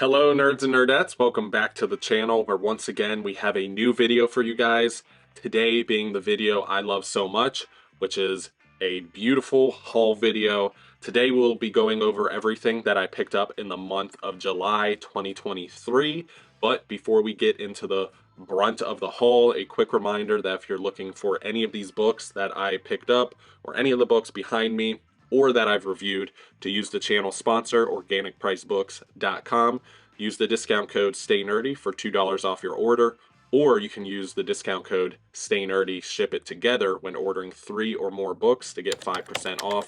Hello nerds and nerdettes, welcome back to the channel where once again we have a new video for you guys. Today being the video I love so much, which is a beautiful haul video. Today we'll be going over everything that I picked up in the month of July 2023. But before we get into the brunt of the haul, a quick reminder that if you're looking for any of these books that I picked up or any of the books behind me, or that I've reviewed, to use the channel sponsor, organicpricebooks.com. Use the discount code STAYNERDY for $2 off your order, or you can use the discount code STAYNERDY, ship it together when ordering 3 or more books to get 5% off.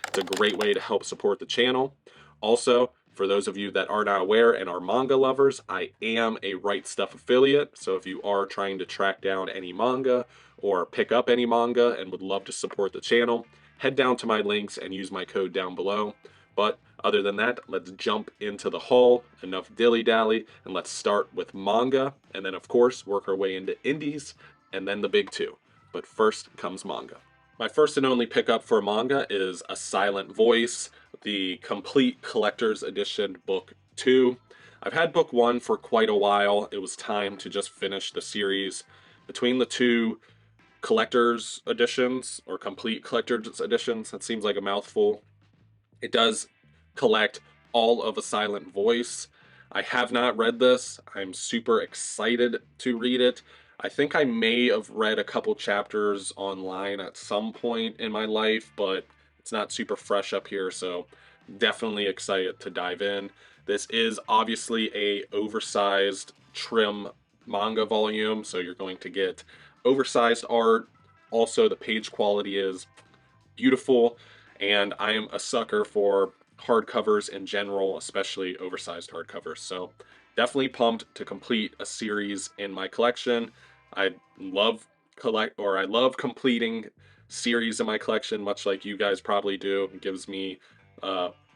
It's a great way to help support the channel. Also, for those of you that are not aware and are manga lovers, I am a Right Stuff affiliate, so if you are trying to track down any manga or pick up any manga and would love to support the channel, head down to my links and use my code down below. But other than that, let's jump into the haul. Enough dilly-dally, and let's start with manga, and then of course work our way into indies, and then the big two. But first comes manga. My first and only pickup for manga is A Silent Voice, the complete collector's edition book 2. I've had book 1 for quite a while. It was time to just finish the series. Between the two collector's editions, or complete collector's editions, that seems like a mouthful, it does collect all of A Silent Voice. I have not read this. I'm super excited to read it. I think I may have read a couple chapters online at some point in my life, but it's not super fresh up here, so definitely excited to dive in. This is obviously a oversized trim manga volume, so you're going to get oversized art. Also, the page quality is beautiful, and I am a sucker for hardcovers in general, especially oversized hardcovers. So definitely pumped to complete a series in my collection. I love completing series in my collection, much like you guys probably do. It gives me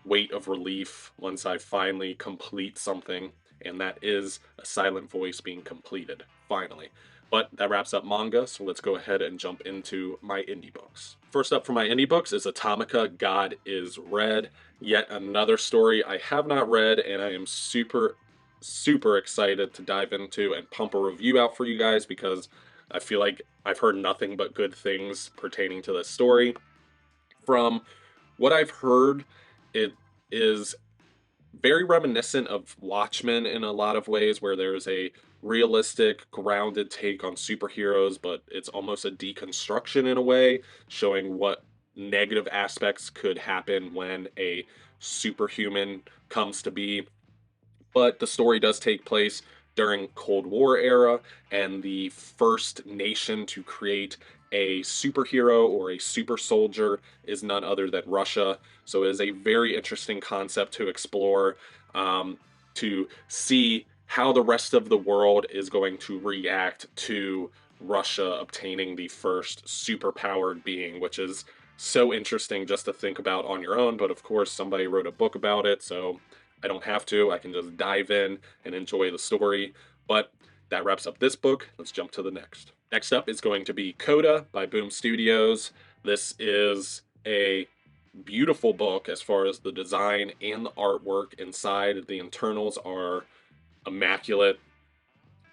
weight of relief once I finally complete something, and that is A Silent Voice being completed, finally. But that wraps up manga, so let's go ahead and jump into my indie books. First up for my indie books is Atomica, God is Red. Yet another story I have not read, and I am super excited to dive into and pump a review out for you guys, because I feel like I've heard nothing but good things pertaining to this story. From what I've heard, it is very reminiscent of Watchmen in a lot of ways, where there's a realistic, grounded take on superheroes, but it's almost a deconstruction in a way, showing what negative aspects could happen when a superhuman comes to be. But the story does take place during Cold War era, and the first nation to create a superhero or a super soldier is none other than Russia. So it is a very interesting concept to explore, to see how the rest of the world is going to react to Russia obtaining the first superpowered being, which is so interesting just to think about on your own. But of course, somebody wrote a book about it, so I don't have to. I can just dive in and enjoy the story. But that wraps up this book. Let's jump to the next. Next up is going to be Coda by Boom Studios. This is a beautiful book as far as the design and the artwork inside. The internals are immaculate.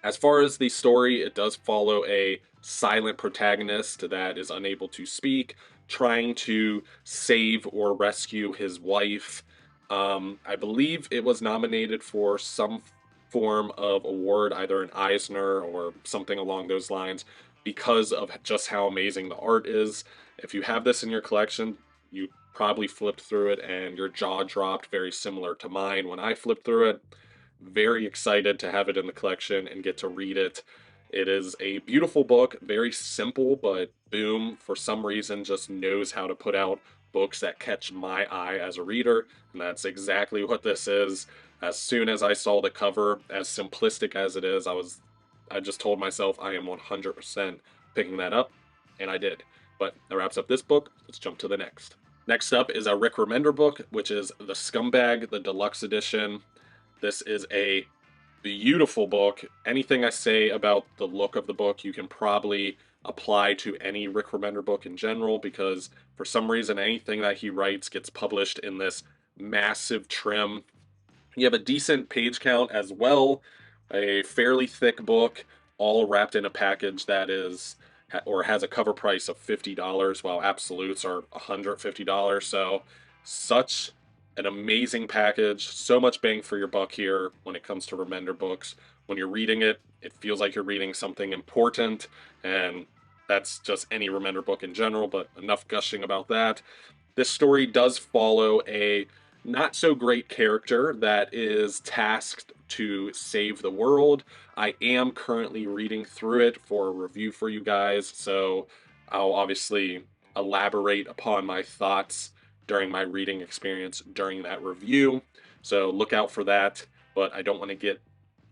As far as the story, it does follow a silent protagonist that is unable to speak, trying to save or rescue his wife. I believe it was nominated for some form of award, either an Eisner or something along those lines, because of just how amazing the art is. If you have this in your collection, you probably flipped through it and your jaw dropped, very similar to mine when I flipped through it. Very excited to have it in the collection and get to read it. It is a beautiful book, very simple, but Boom, for some reason, just knows how to put out books that catch my eye as a reader, and that's exactly what this is. As soon as I saw the cover, as simplistic as it is, I just told myself I am 100% picking that up, and I did. But that wraps up this book. Let's jump to the next. Next up is a Rick Remender book, which is The Scumbag, the deluxe edition. This is a beautiful book. Anything I say about the look of the book, you can probably apply to any Rick Remender book in general, because for some reason anything that he writes gets published in this massive trim. You have a decent page count as well, a fairly thick book, all wrapped in a package that is or has a cover price of $50, while absolutes are $150. So, such an amazing package, so much bang for your buck here when it comes to Remender books. When you're reading it, it feels like you're reading something important, and that's just any Remender book in general, but enough gushing about that. This story does follow a not so great character that is tasked to save the world. I am currently reading through it for a review for you guys, so I'll obviously elaborate upon my thoughts during my reading experience during that review. So look out for that, but I don't want to get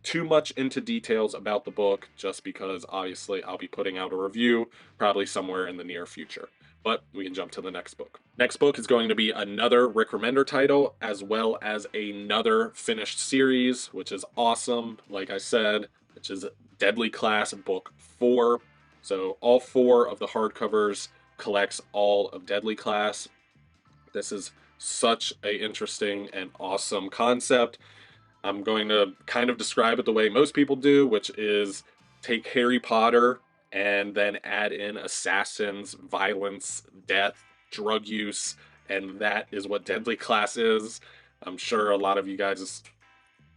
too much into details about the book just because obviously I'll be putting out a review probably somewhere in the near future. But we can jump to the next book. Next book is going to be another Rick Remender title, as well as another finished series, which is awesome, like I said, which is Deadly Class Book 4. So all 4 of the hardcovers collects all of Deadly Class. This is such an interesting and awesome concept. I'm going to kind of describe it the way most people do, which is take Harry Potter and then add in assassins, violence, death, drug use, and that is what Deadly Class is. I'm sure a lot of you guys'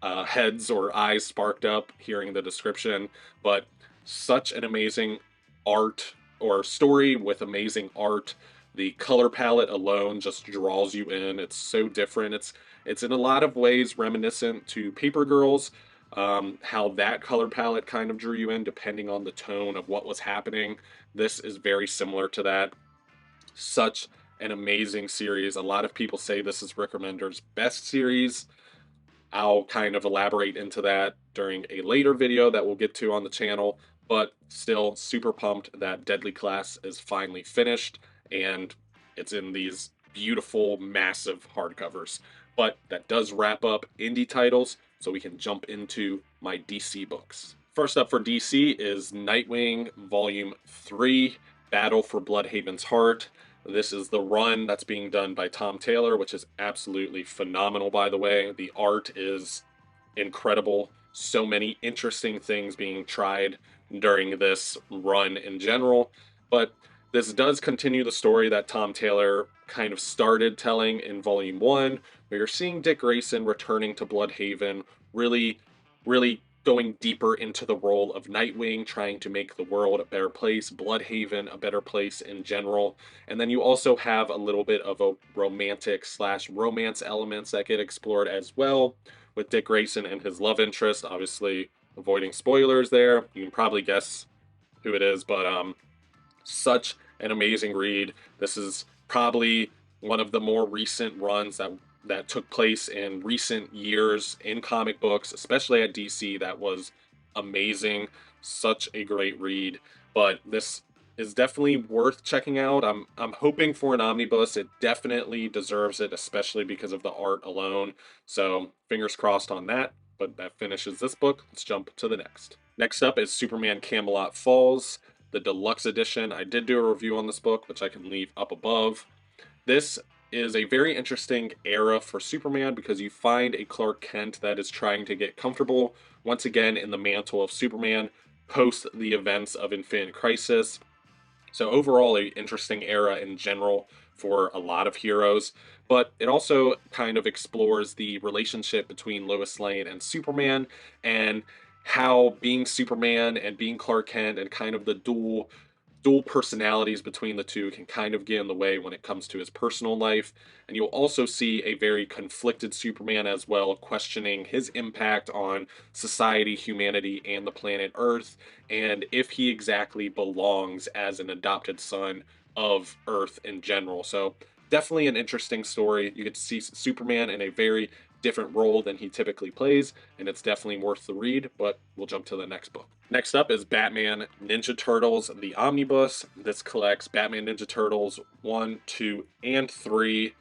heads or eyes sparked up hearing the description, but such an amazing art or story with amazing art. The color palette alone just draws you in. It's so different. It's in a lot of ways reminiscent to Paper Girls, how that color palette kind of drew you in depending on the tone of what was happening. This is very similar to that. Such an amazing series. A lot of people say this is Rick Remender's best series. I'll kind of elaborate into that during a later video that we'll get to on the channel, but still super pumped that Deadly Class is finally finished and it's in these beautiful, massive hardcovers. But that does wrap up indie titles, so we can jump into my DC books. First up for DC is Nightwing Volume 3, Battle for Bloodhaven's Heart. This is the run that's being done by Tom Taylor, which is absolutely phenomenal, by the way. The art is incredible. So many interesting things being tried during this run in general. But this does continue the story that Tom Taylor kind of started telling in Volume 1, where you're seeing Dick Grayson returning to Bloodhaven, really going deeper into the role of Nightwing, trying to make the world a better place, Bloodhaven a better place in general. And then you also have a little bit of a romantic / romance elements that get explored as well, with Dick Grayson and his love interest, obviously avoiding spoilers there. You can probably guess who it is, but such an amazing read. This is probably one of the more recent runs that took place in recent years in comic books, especially at DC. That was amazing. Such a great read. But this is definitely worth checking out. I'm hoping for an omnibus. It definitely deserves it, especially because of the art alone. So fingers crossed on that. But that finishes this book. Let's jump to the next. Next up is Superman Camelot Falls, the deluxe edition. I did do a review on this book, which I can leave up above. This is a very interesting era for Superman because you find a Clark Kent that is trying to get comfortable once again in the mantle of Superman post the events of Infinite Crisis. So overall, an interesting era in general for a lot of heroes, but it also kind of explores the relationship between Lois Lane and Superman, and how being Superman and being Clark Kent and kind of the dual personalities between the two can kind of get in the way when it comes to his personal life. And you'll also see a very conflicted Superman as well, questioning his impact on society, humanity, and the planet Earth, and if he exactly belongs as an adopted son of Earth in general. So definitely an interesting story. You get to see Superman in a very different role than he typically plays, and it's definitely worth the read, but we'll jump to the next book. Next up is Batman Ninja Turtles, the Omnibus. This collects Batman Ninja Turtles 1, 2, and 3,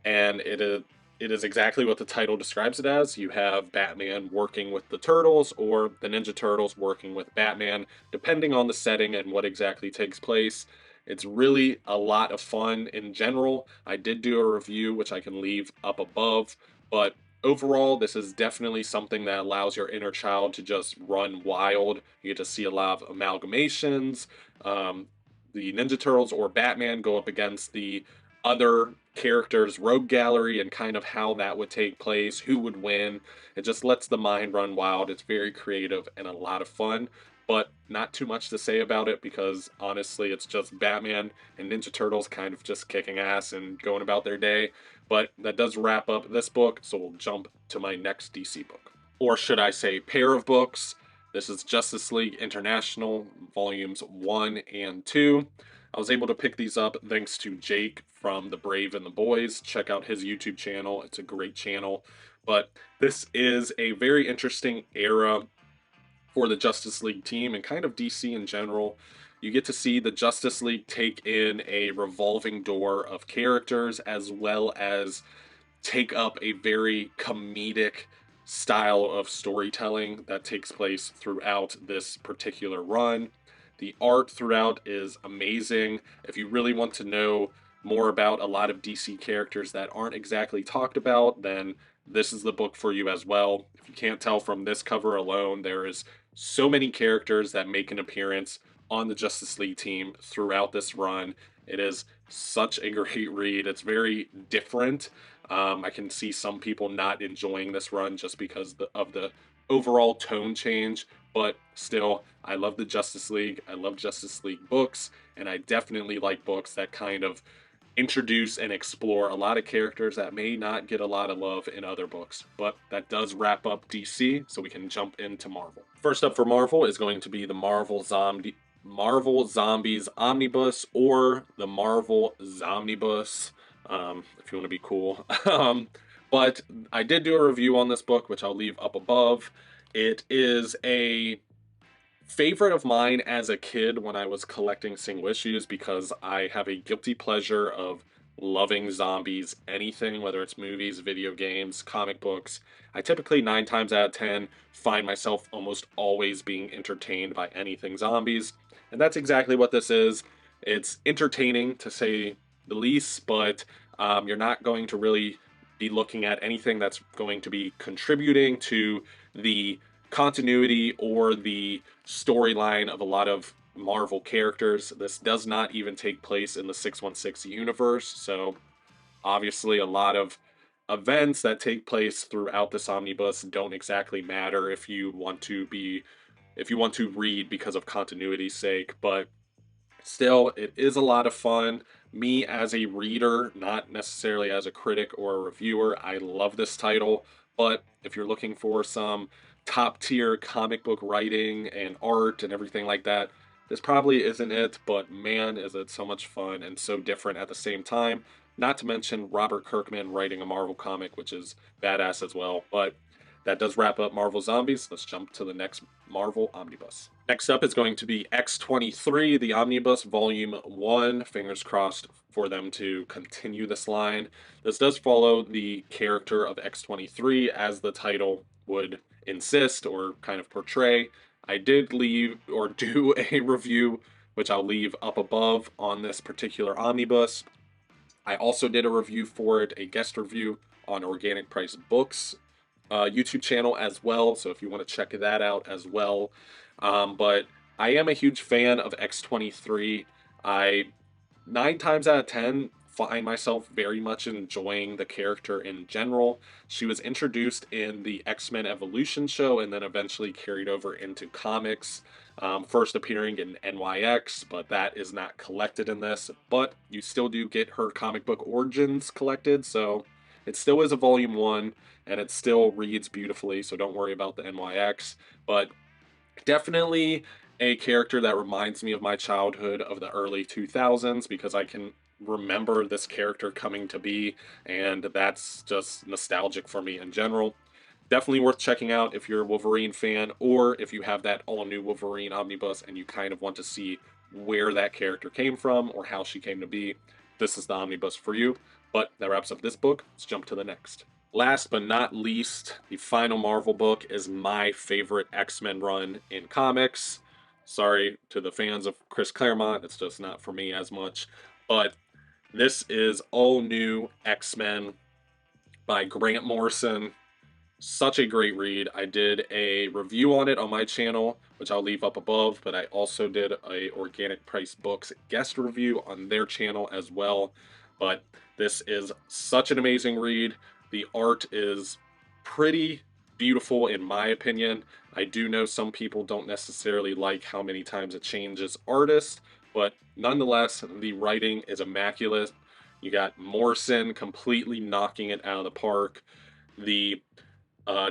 and it is exactly what the title describes it as. You have Batman working with the Turtles, or the Ninja Turtles working with Batman, depending on the setting and what exactly takes place. It's really a lot of fun in general. I did do a review, which I can leave up above, but overall, this is definitely something that allows your inner child to just run wild. You get to see a lot of amalgamations. Um, the Ninja Turtles or Batman go up against the other characters' rogue gallery and kind of how that would take place, who would win. It just lets the mind run wild. It's very creative and a lot of fun, but not too much to say about it because honestly, it's just Batman and Ninja Turtles kind of just kicking ass and going about their day. But that does wrap up this book, so we'll jump to my next DC book. Or should I say, pair of books. This is Justice League International, volumes 1 and 2. I was able to pick these up thanks to Jake from The Brave and the Boys. Check out his YouTube channel, it's a great channel. But this is a very interesting era for the Justice League team and kind of DC in general. You get to see the Justice League take in a revolving door of characters as well as take up a very comedic style of storytelling that takes place throughout this particular run. The art throughout is amazing. If you really want to know more about a lot of DC characters that aren't exactly talked about, then this is the book for you as well. If you can't tell from this cover alone, there is so many characters that make an appearance on the Justice League team throughout this run. It is such a great read. It's very different. I can see some people not enjoying this run just because of the overall tone change, but still, I love the Justice League. I love Justice League books, and I definitely like books that kind of introduce and explore a lot of characters that may not get a lot of love in other books. But that does wrap up DC, so we can jump into Marvel. First up for Marvel is going to be the Marvel Zombies Omnibus, or the Marvel Zomnibus, if you want to be cool. But I did do a review on this book, which I'll leave up above. It is a favorite of mine as a kid when I was collecting single issues because I have a guilty pleasure of loving zombies, anything, whether it's movies, video games, comic books. I typically 9 times out of 10 find myself almost always being entertained by anything zombies, and that's exactly what this is. It's entertaining to say the least, but you're not going to really be looking at anything that's going to be contributing to the continuity or the storyline of a lot of Marvel characters. This does not even take place in the 616 universe, so obviously a lot of events that take place throughout this omnibus don't exactly matter if you want to read because of continuity's sake, but still, it is a lot of fun. Me as a reader, not necessarily as a critic or a reviewer, I love this title. But if you're looking for some top tier comic book writing and art and everything like that, this probably isn't it. But man, is it so much fun and so different at the same time. Not to mention Robert Kirkman writing a Marvel comic, which is badass as well. But that does wrap up Marvel Zombies. Let's jump to the next Marvel Omnibus. Next up is going to be X23, the Omnibus, Volume 1. Fingers crossed for them to continue this line. This does follow the character of X23, as the title would insist or kind of portray. I did leave or do a review, which I'll leave up above, on this particular Omnibus. I also did a review for it, a guest review on Organic Price Books YouTube channel as well, so if you want to check that out as well. But I am a huge fan of X23. I 9 times out of 10 find myself very much enjoying the character in general. She was introduced in the X-Men Evolution show and then eventually carried over into comics, first appearing in NYX, but that is not collected in this. But you still do get her comic book origins collected, so it still is a volume 1, and it still reads beautifully, so don't worry about the NYX. But definitely a character that reminds me of my childhood of the early 2000s, because I can remember this character coming to be, and that's just nostalgic for me in general. Definitely worth checking out if you're a Wolverine fan, or if you have that all-new Wolverine Omnibus and you kind of want to see where that character came from or how she came to be. This is the Omnibus for you. But that wraps up this book. Let's jump to the next. Last but not least, the final Marvel book is my favorite X-Men run in comics. Sorry to the fans of Chris Claremont, it's just not for me as much. But this is All New X-Men by Grant Morrison. Such a great read. I did a review on it on my channel, which I'll leave up above, but I also did a Organic Price Books guest review on their channel as well. But this is such an amazing read. The art is pretty beautiful in my opinion. I do know some people don't necessarily like how many times it changes artists, but nonetheless, the writing is immaculate. You got Morrison completely knocking it out of the park. The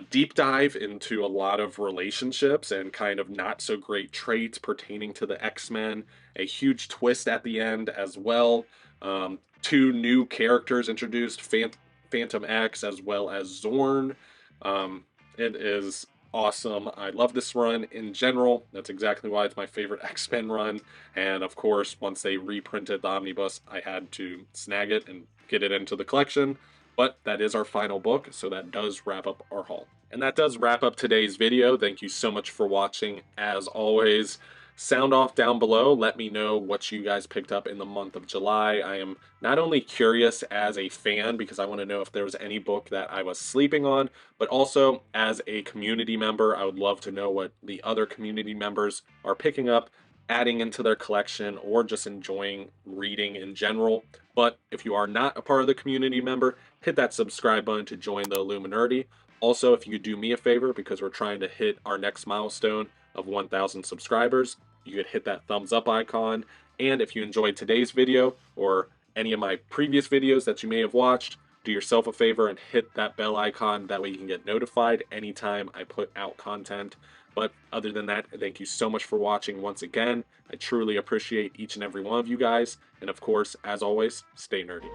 deep dive into a lot of relationships and kind of not so great traits pertaining to the X-Men. A huge twist at the end as well. Two new characters introduced, Phantom X as well as Zorn. It is awesome. I love this run in general. That's exactly why it's my favorite X-Men run. And of course, once they reprinted the Omnibus, I had to snag it and get it into the collection. But that is our final book, so that does wrap up our haul. And that does wrap up today's video. Thank you so much for watching. As always, sound off down below. Let me know what you guys picked up in the month of July. I am not only curious as a fan, because I want to know if there was any book that I was sleeping on, but also as a community member, I would love to know what the other community members are picking up, adding into their collection, or just enjoying reading in general. But if you are not a part of the community member, hit that subscribe button to join the Illuminati. Also, if you could do me a favor, because we're trying to hit our next milestone of 1,000 subscribers, you could hit that thumbs up icon. And if you enjoyed today's video or any of my previous videos that you may have watched, do yourself a favor and hit that bell icon. That way you can get notified anytime I put out content. But other than that, thank you so much for watching once again. I truly appreciate each and every one of you guys. And of course, as always, stay nerdy.